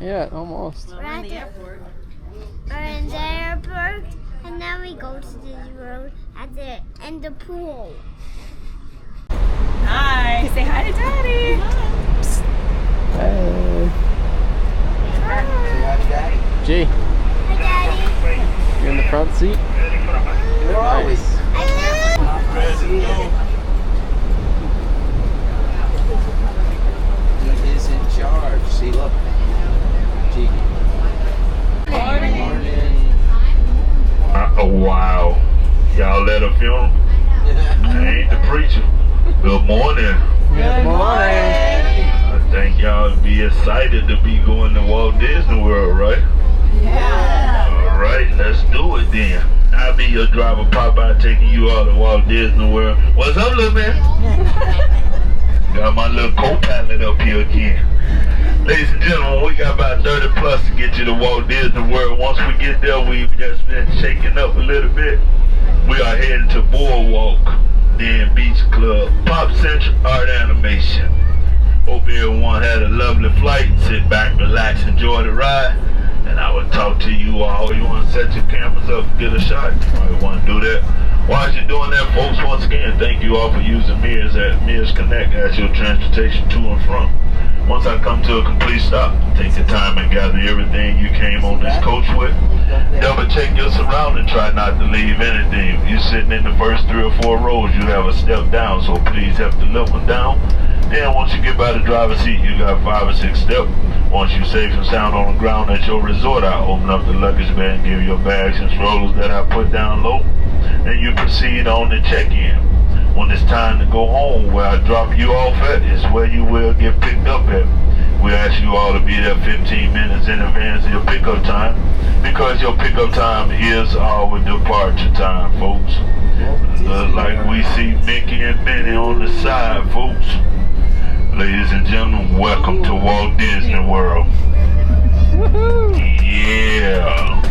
Yeah, almost. We're at the airport. We're in the airport, and then we go to Disney World and the pool. Hi. Say hi to Daddy. Hey. Hi. G, Hi, Daddy. you're in the front seat? Nice. He is in charge. See, look. G. Oh, wow. Y'all let her film? I ain't the preacher. Good morning. Good morning. I think y'all be excited to be going to Walt Disney World, right? Yeah. All right, let's do it then. I'll be your driver, Popeye, taking you all to Walt Disney World. What's up, little man? Got my little co-pilot up here again. Ladies and gentlemen, we got about 30 plus to get you to Walt Disney World. Once we get there, we've just been shaking up a little bit. We are heading to Boardwalk, then Beach Club, Pop Central, Art Animation. Hope everyone had a lovely flight. Sit back, relax, enjoy the ride. And I will talk to you all. You want to set your cameras up and get a shot? You might want to do that. While you're doing that, folks, once again, thank you all for using Mears at Mears Connect as your transportation to and from. Once I come to a complete stop, take the time and gather everything you came on this coach with. Double check your surroundings, try not to leave anything. If you're sitting in the first 3 or 4 rows, you have a step down, so please help the little one down. Then once you get by the driver's seat, you got 5 or 6 steps. Once you're safe and sound on the ground at your resort, I open up the luggage bay and give your bags and strollers that I put down low. Then you proceed on to check-in. When it's time to go home, where I drop you off at is where you will get picked up at. We ask you all to be there 15 minutes in advance of your pickup time, because your pickup time is our departure time, folks. Look like we see Mickey and Minnie on the side, folks. Ladies and gentlemen, welcome to Walt Disney World. Yeah.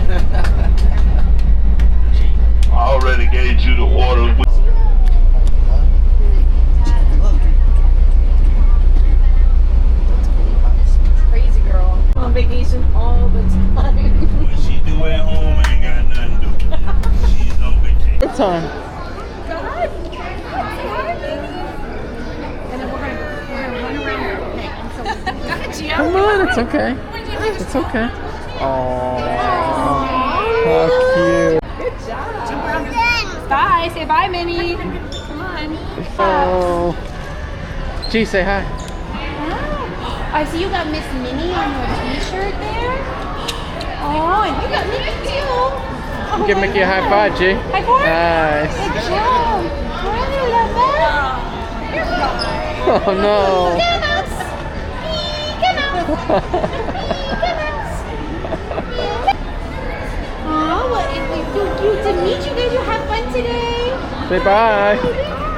I already gave you the order. Crazy girl. On vacation all the time. What she do at home ain't got nothing to do. She's on vacation. Good time. God. Say hi, baby. And then we're gonna run around your neck. And so gotcha. Come on, it's okay. It's okay. Aww. How cute. Good job. Jump around. Bye. Say bye, Minnie. Come on. Oh. G, say hi. I see you got Miss Minnie on your t-shirt there. Oh, and you got Mickey too. Oh, Give Mickey a high five, G. High five. Nice. Good job. Hi, Lola. Oh no. Mickey Mouse. Mickey Mouse. Oh, well, it was so cute to meet you guys. You have fun today. Say bye.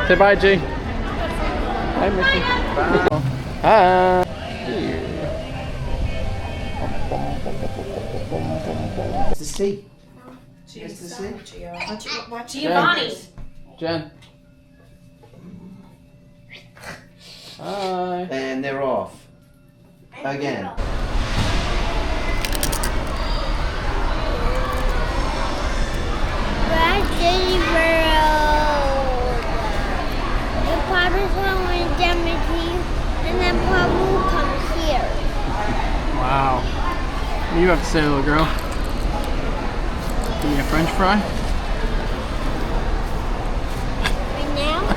Say bye, G. Hi, Mickey. Hi. It's the sea. It's the sea. Watch Giovanni. Jen. Hi. And they're off. Again. We're at Disney World. The Papa's one went down with you, and then Papa comes here. Wow. What do you have to say, little girl? Give me a French fry? Right now?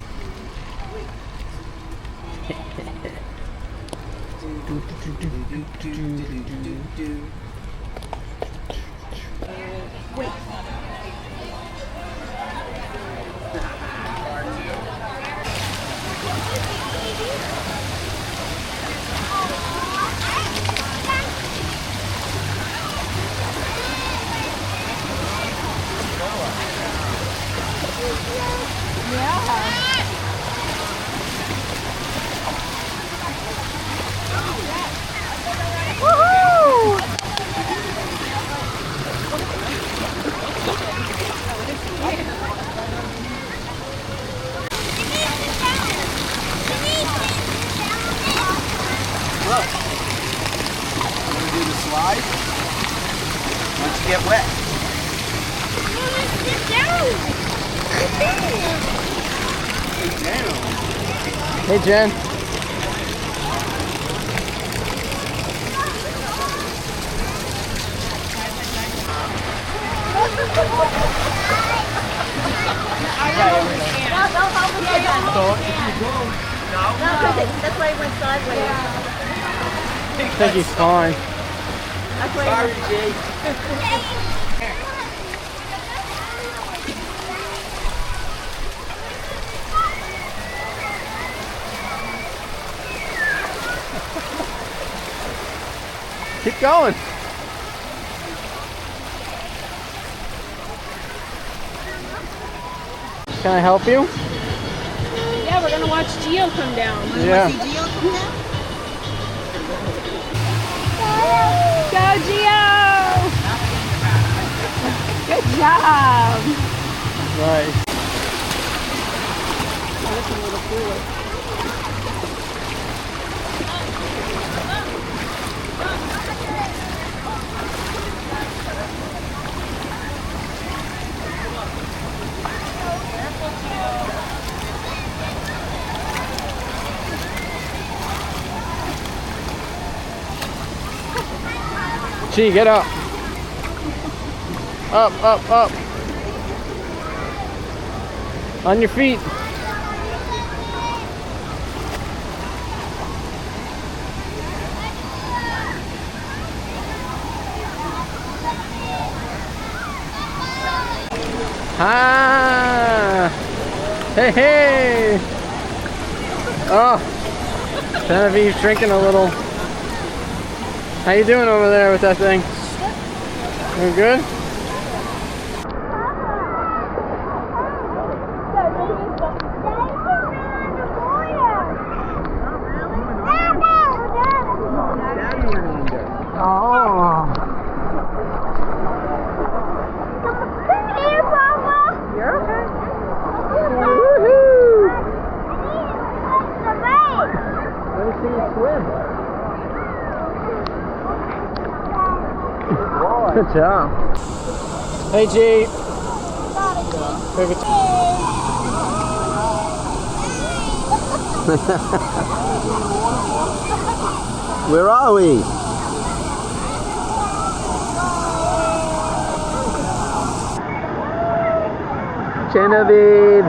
get wet. Mama, sit down. Sit down. Hey, Jen. That's why he went sideways. I think he's fine. That's why Sorry, Jay. Keep going. Can I help you? Yeah, we're gonna watch Gio come down. Yeah. Go, Gio! Good job! Nice. That's a little cooler. Gee, get up. Up, up, up. On your feet. Ah! Hey, hey! Oh! Genevieve's drinking a little. How you doing over there with that thing? You good? Oh! Come here, Papa. You're okay. Woohoo! The bait. Let me see you swim. Good job. Hey, G. Favorite. Where are we? Genevieve.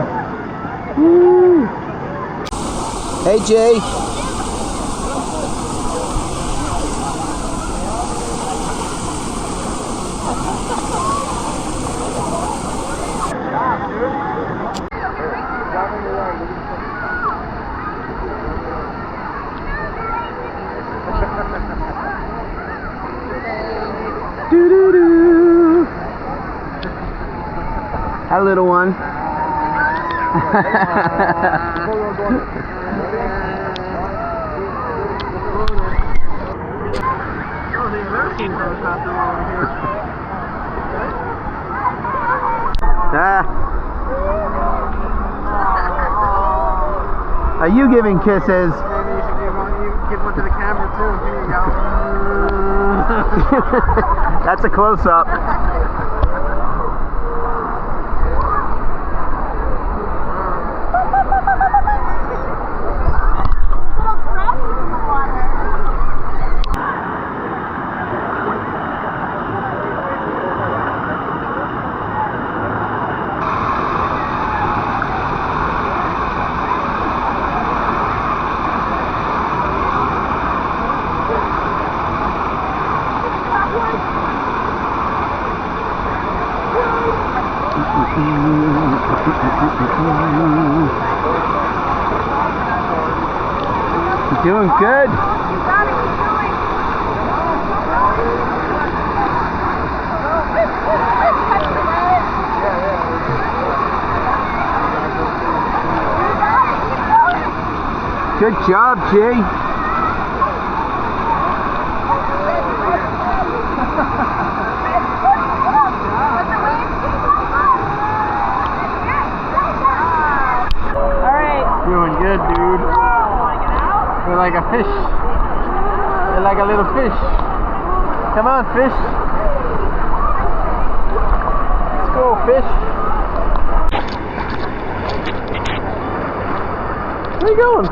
Woo. Hey, Jay. Doo-doo-doo. Hi, little one. Are you giving kisses? Maybe you should give one to the camera too. Here you go. That's a close-up. You're doing good. Good job, Jay. Doing good, dude. You're like a fish. You're like a little fish. Come on, fish. go, fish. Where are you going?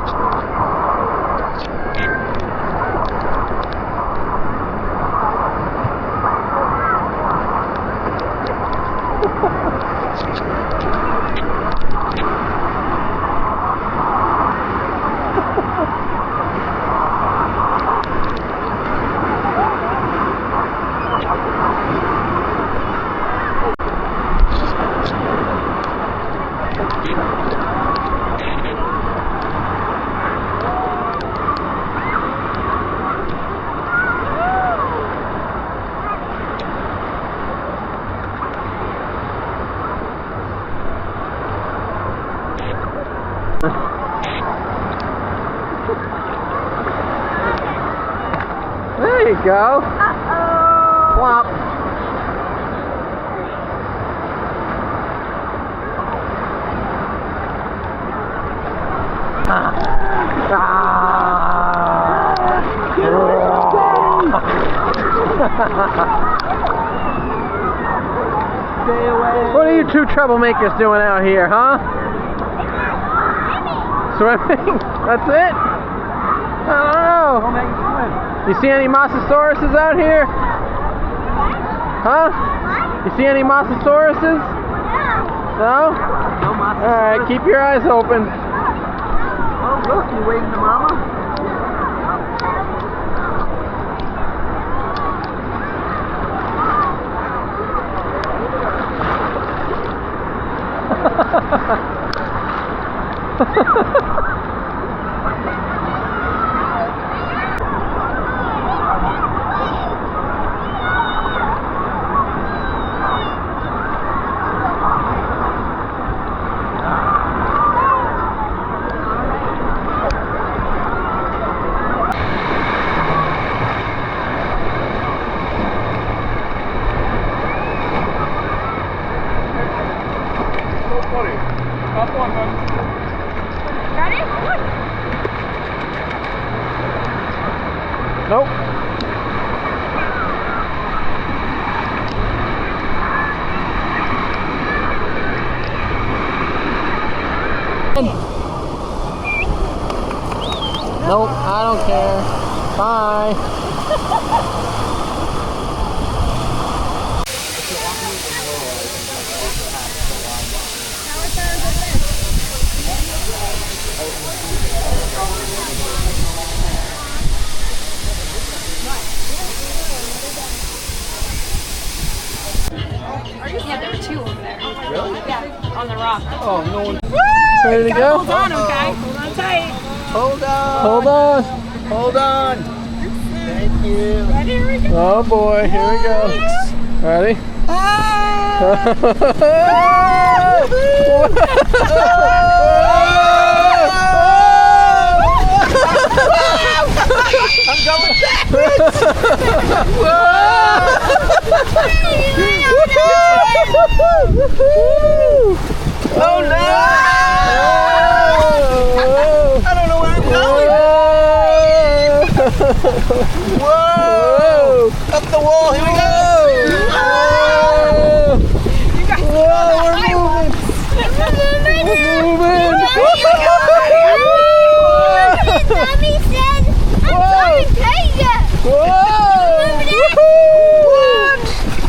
There you go. Uh-oh. Plop. Stay away. What are you two troublemakers doing out here, huh? Swimming? That's it? I don't know. Don't make it swim. You see any Mosasauruses out here? Huh? You see any Mosasauruses? No? No monster. Alright, keep your eyes open. Oh, look, you waving to mama? Nope. Nope, I don't care. Bye. Yeah, there were two over there. Really? Yeah, on the rock. Oh, no one. Ready to go? Hold on, okay? Hold on tight. Hold on. Hold on. Hold on. Thank you. Ready? Here we go. Oh boy, here we go. Ready? I'm going backwards. Oh no! I don't know where I'm going. Whoa! Up the wall. Here we go. You guys Whoa, we're moving. We're moving. Mommy said, I'm going to take it. Whoa!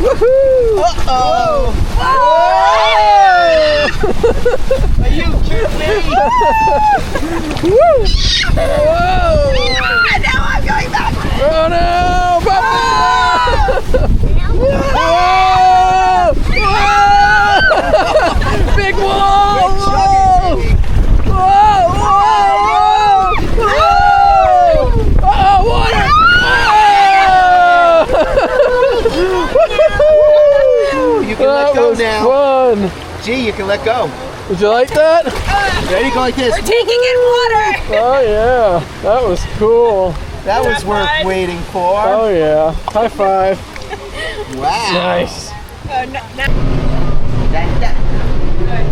Woohoo! Uh-oh. Are you kidding me? Woo! Whoa! now I'm going back. Oh no! Papa! Whoa! Whoa! Big wall! Whoa! Whoa! Whoa! Whoa! Oh, water! You can let go now. Fun. Gee, you can let go. Did you like that? There you go, like this. We're taking in water. Oh yeah, that was cool. That was worth waiting for. Oh yeah, high five. Wow. Nice. Da, da. Da, da. Nice.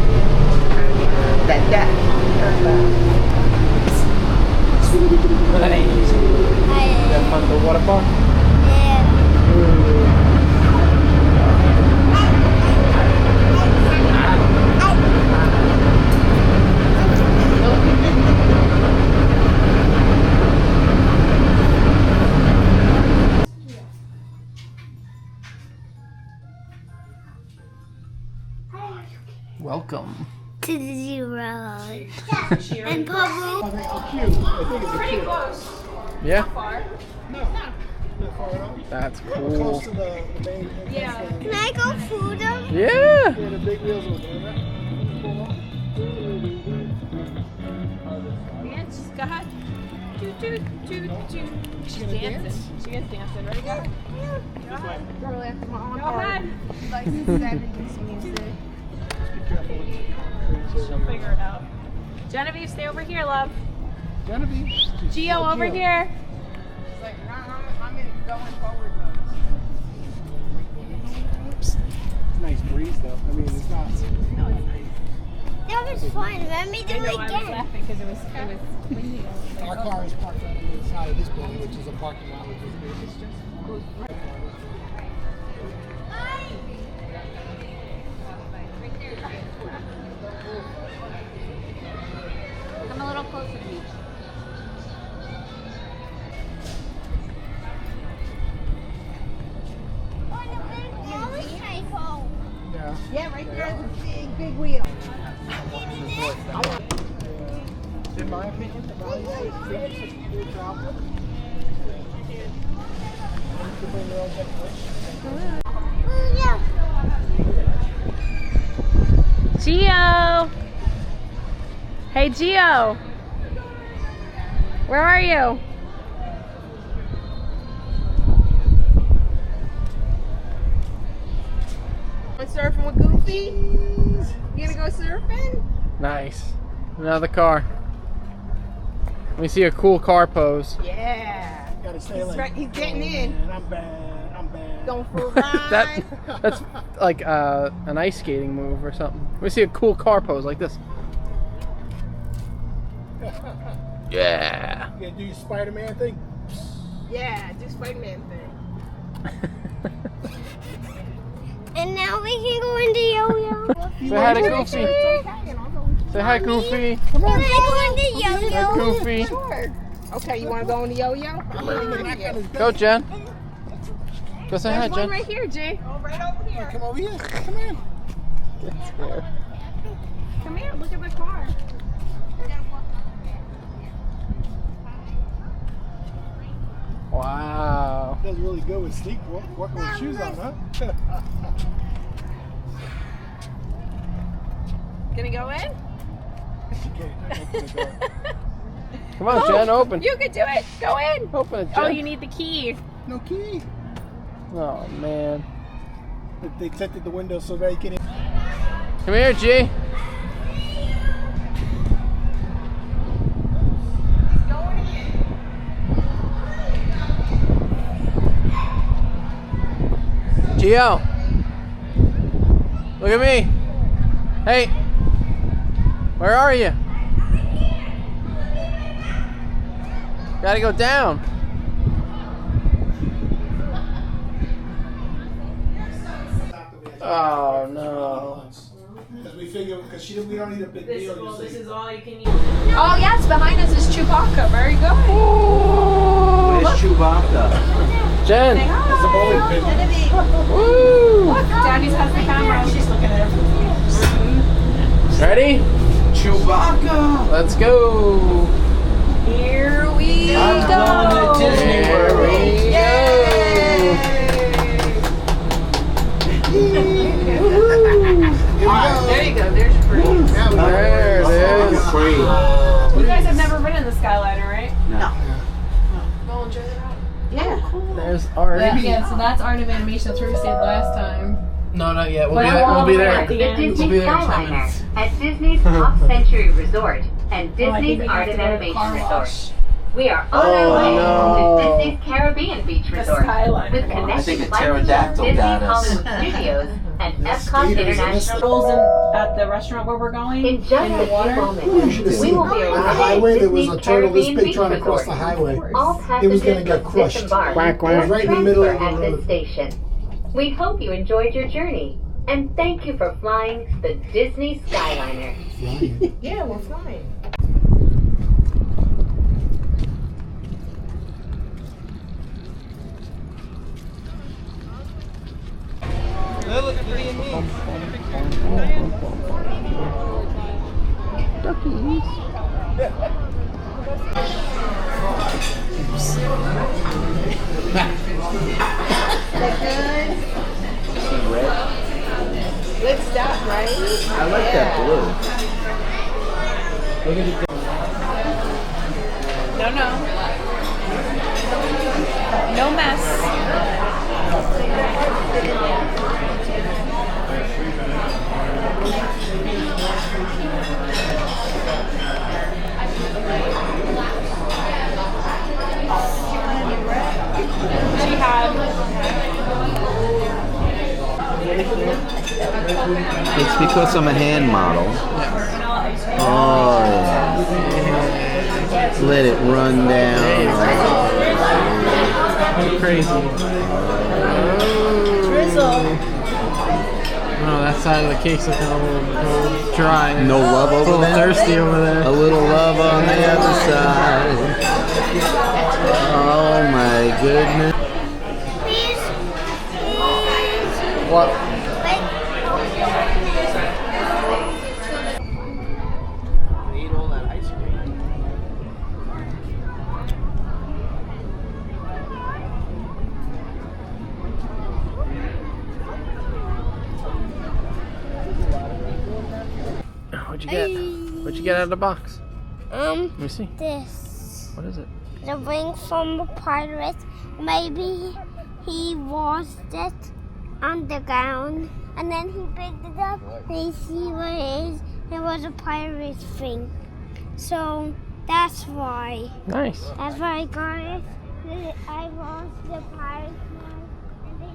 Have fun at the water park? Yeah. cute. I think it's Pretty cute. close. Yeah. Far. No, not far at all. That's We're cool. close to the main. Yeah. Can I go food them? Yeah. Yeah, the big wheels over there. Yeah, just go ahead. Toot, toot, toot, toot. She's dancing. She is dancing. Ready, go? Go ahead. Go ahead. Like 70s music. She'll figure it out. Genevieve, stay over here, love. Genevieve. Gio, over here. Nice breeze though. I mean, it's not. That was fun. Let me do I it know, I was again. laughing because it was windy. Our car is parked right on the side of this building, which is a parking lot. Which is Come a little closer to me. yeah. Yeah, right there is a big wheel. In my opinion, the value is $360 travel. You can bring your own decorations. Gio! Hey, Gio! Where are you? Want surfing with Goofy? You gonna go surfing? Nice. Another car. Let me see a cool car pose. Yeah. Gotta say He's, like, right, he's getting in. man, I'm bad. I'm bad. Going for a ride. That's like an ice skating move or something. Let me see a cool car pose like this. Yeah. You gonna do your Spider-Man thing? Yeah, do Spider-Man thing. And now we can go into yo-yo. Say hi to Goofy. Say hi, Goofy. Can I go into Hi, yo-yo? Goofy. Sure. Okay, you want to go on the yo-yo? I'm gonna take you. Go, Jen. Go say hi, There's one Jen. right here, Jay. Oh, right over here. Come over here. Come in. Come here, look at the car. Wow. Does really good with sneak walking with shoes on, huh? Gonna go in? Okay, open the door. Come on, Jen, open. You can do it. Go in. Open it, Jen. Oh, you need the key. No key. Oh, man. They tinted the window so that you can. Come here, G. Gio. Look at me. Hey. Where are you? Gotta go down. Oh no. Because we figure, because we don't need a big meal. all you can use. Oh, yes, behind us is Chewbacca. Very good. Where's Chewbacca? Jen. It's a bowling pin. Woo. Daddy's has the camera. She's looking at it. Ready? Chewbacca! Let's go. Here we I'm go. going to Disney Here World. we There you go. There's free. go. There it is. Free. You guys have never been in the Skyliner, right? No. Go enjoy the ride. Yeah. There's Art. Yeah, so that's Art of Animation. That's where we stayed last time. No, not yet. But we'll be there. The Yeah. Disney We'll be there in 10 Skyliner minutes. at Disney's Pop Century Resort and Oh, I think Disney's we have Art to and go to the Animation car Resort. wash. We are on Oh, our way no. to Disney's Caribbean Beach The Resort Skyliner. with wash. I think connecting a flights to pterodactyl Disney got us. Hollywood Studios and Epcot skaters in this International. Rolls in at the restaurant where we're going. In just in a the few water. You should moments, have we seen will be on the arriving highway at there was a Disney's turtle this Caribbean big Beach trying to cross the Resort. highway. All It was gonna passengers get must crushed. disembark Quack, quack. or Right in the middle of transfer the at road. this station. We hope you enjoyed your journey and thank you for flying the Disney Skyliner. Yeah, we're flying. good? Good stuff, right? I like that blue. Look at the No mess. She had. It's because I'm a hand model. Oh, yeah. Let it run down. Crazy. Drizzle. Oh, that side of the cake's looking a little dry. No love A over little there? thirsty over there. A little love on the other side. Oh my goodness. Please. What? Eat all that ice cream. What'd you get? What'd you get out of the box? Let me see. This. What is it? The ring from the pirate. Maybe he washed it on the ground and then he picked it up and he see what it is. It was a pirate thing. So that's why. Nice. That's why I got it. I washed the pirate one and they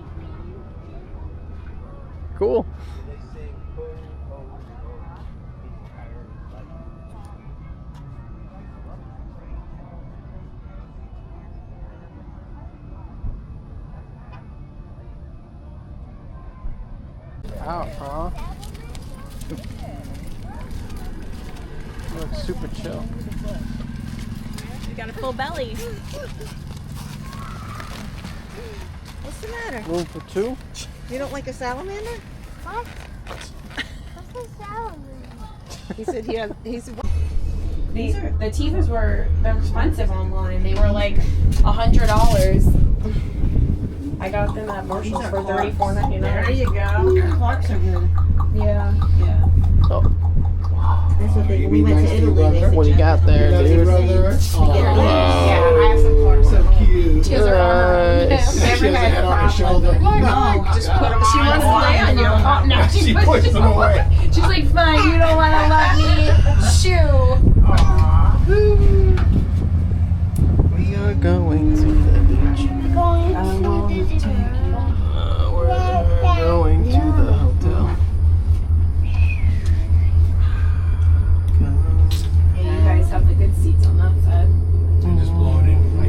Cool. Out, huh? You look super chill. You got a full belly. What's the matter? Room for two? You don't like a salamander? What? What's a salamander? He said he's The teethers they're expensive online. They were like $100. I got them at Marshalls for $34.99. There you go. Clarks are good. Yeah. Yeah. Oh, That's what we went to Italy. They said what do you got there, dude? Yeah, I have some Clarks. So cute. She has her arm. Nice. Never had a on her problem. shoulder. No, just put them. She wants to lay on you. Oh, no, She pushes pushes them away. She's like, fine, you don't want to love me. Shoo. Aw.